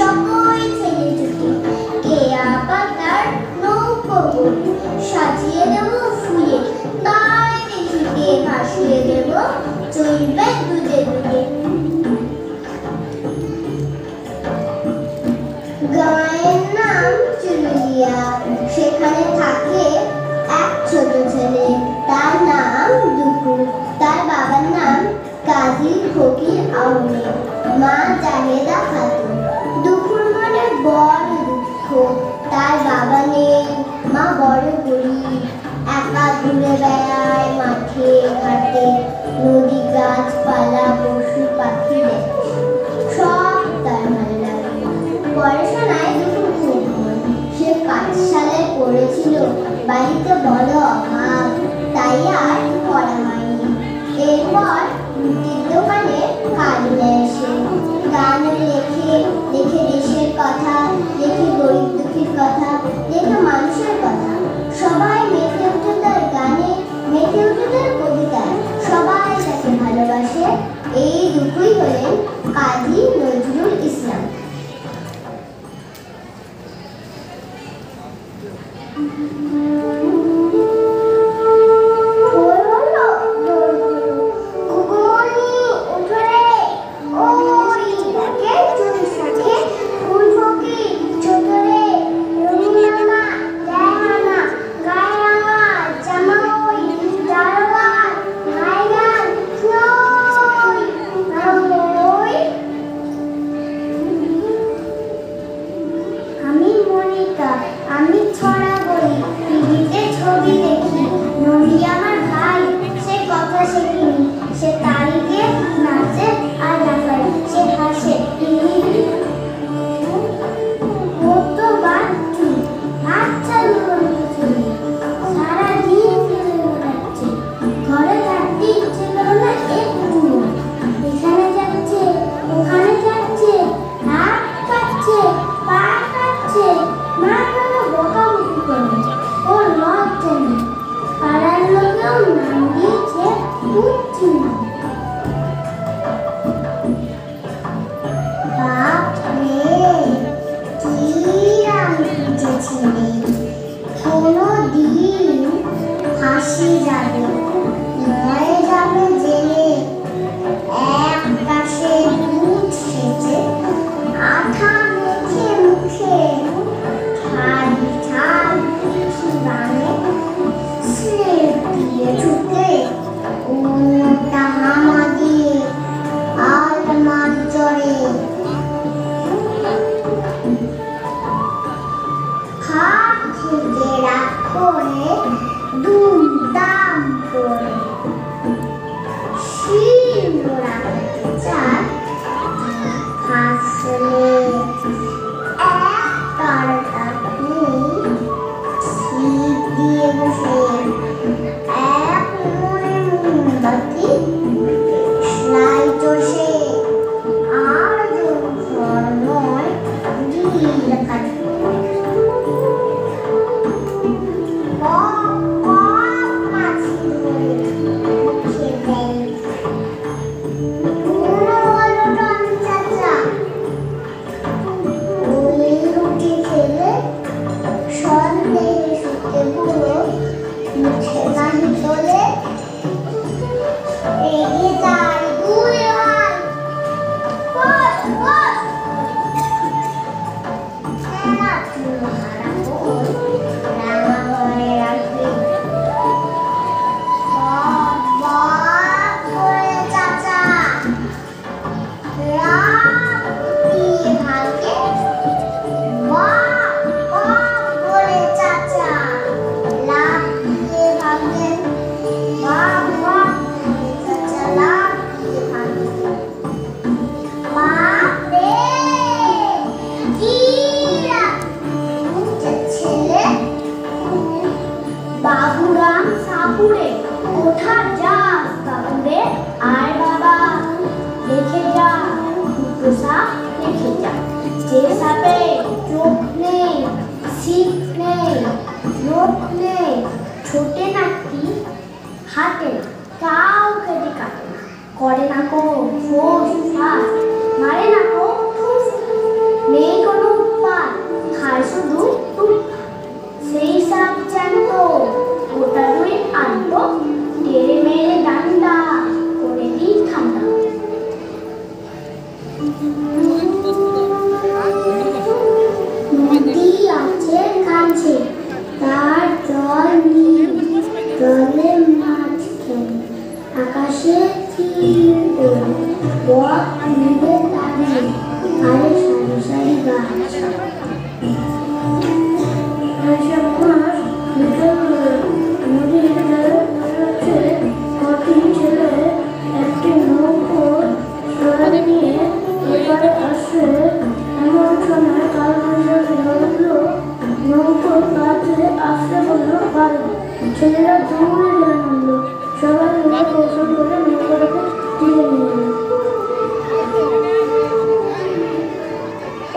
সকল ছেলে জুটি কেয়া পাতার নৌকো সাজিয়ে দেব ফুলে তাই দেখিতে ভাসিয়ে দেব চলবে দুধে দুধে। গায়ের নাম চুরুলিয়া, সেখানে থাকে এক ছোট ছেলে, তার নাম দুকু। তার বাবার নাম কাজী ফকির আউলিয়া, মা জাহেদা খাতুন। দুকুর মনে বড় দুঃখ, তার বাবা নেই, মা বড় গরিব। একা ঘুরে বেড়ায় মাঠে ঘাটে, নদী গাছপালা পশু পাখি দেখে, সব তার ভালো লাগে। পড়াশোনায় দুকুর খুব মন, সে পাঠশালায় পড়েছিল, বাড়িতে বড় অভাব, তাই আর পড়া হয়নি। এরপর রুটির দোকানে কাজ নেয় সে, গান লেখে, লেখে দেশের কথা, লেখে গরিব দুঃখীর কথা, লেখে মানুষের কথা। সবাই মেতে উঠে তার গানে, মেতে উঠে তার কবিতায়, সবাই তাকে ভালোবাসে। এই দুকুই হলেন কাজী নজরুল ইসলাম। আমি ছড়া বলি, টিভিতে ছবি দেখি, নদী আমার ভাই, সে কথা শেখেনি, সে তারিখে নাচে আর লাফায়, সে হাসে কতবার চুল আচ্ছা সারাদিন কাটছে, ঘরে থাকতে ইচ্ছে করো না একটু, এখানে যাচ্ছে ওখানে যাচ্ছে, হাত কাটছে পা কাটছে, মা বাবা বকাবকি করে, ওর লজ্জা নেই, পাড়ার লোকেও নাম দিয়েছে বুঝছি না। বাপরে কি রাম বুঝেছিলে, কোনদিন ফাঁসি যাবে, মরে যাবে জেলে, এক কাশে দুধ সেচে আঠা মেখে মুখে, ছাল ছাল পিঠি বানে স্লেট দিয়ে ঢুকে, ওটা হামা দিয়ে আলমার জড়ে, খাট থেকে রাত করে দুম দাম নদী আছে কাছে, তার জল নীল, জলে মাছ খেলে, আকাশে চিল ওড়ে, বক উড়ে দাঁড়িয়ে, আরে সারি সারি গাছ। ছেলেরা দৌড়ে নামলো, সবাই মিলে কৌশল করে নৌকাটাকে তীরে নিয়ে এলো।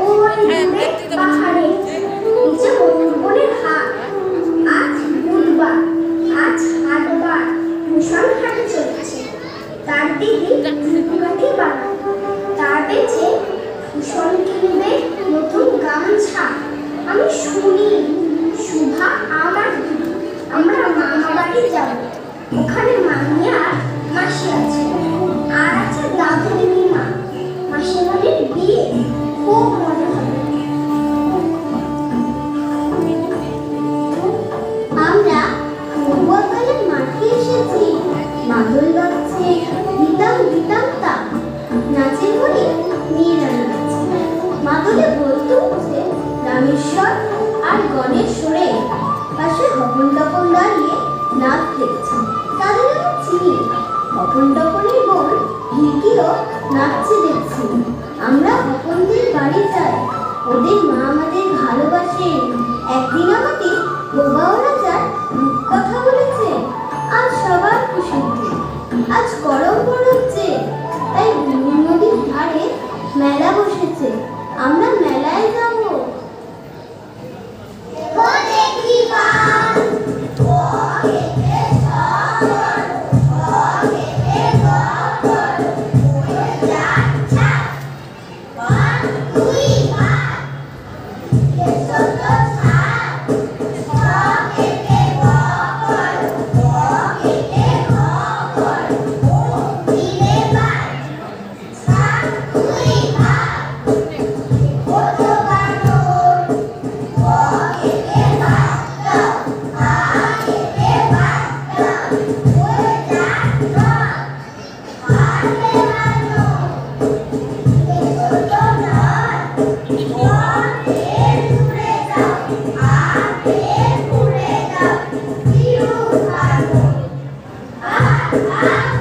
ওই দূরে পাহাড়ে নিচে ময়ূরবনের হাট। আজ বুধবার, আজ হাটবার, ভূষণ হাটে চলেছে। তার দিদি ধূপকাঠি বানায়, তার বেচে ভূষণ কিনবে নতুন গামছা। আমি শুনি শুভা আমার দিদি, আমরা মামা বাড়ি যাব। ওখানে মামি আর মাসি আছে, আর আছে দাদু দিদিমা। মাসিমণির বিয়ে, খুব মজা হবে। আমরা পূর্বকালের মাঠে এসেছি, মাদল বাজছে, দিতাম দিতাম তা, নাচের ঘরে মেয়েরা নাচছে। মাদলে বলতে উঠছে রামেশ্বর আর গণেশ্বরে। পাশে হপন তপন দাঁড়িয়ে নাচ দেখছে, তাদের আমি চিনি। হপন তপনের বোন হিরকিও নাচছে দেখছি। আমরা হপনদের বাড়ি যাই, ওদের মা আমাদের ভালোবাসে। একদিন আমাকে বোবাও রাজার রূপকথা বলেছে, আজ সবার খুশি। আজ করম পড়ছে, তাই বুলবুল নদীর ধারে মেলা বসেছে, আমরা মেলায় যাবো। Ah!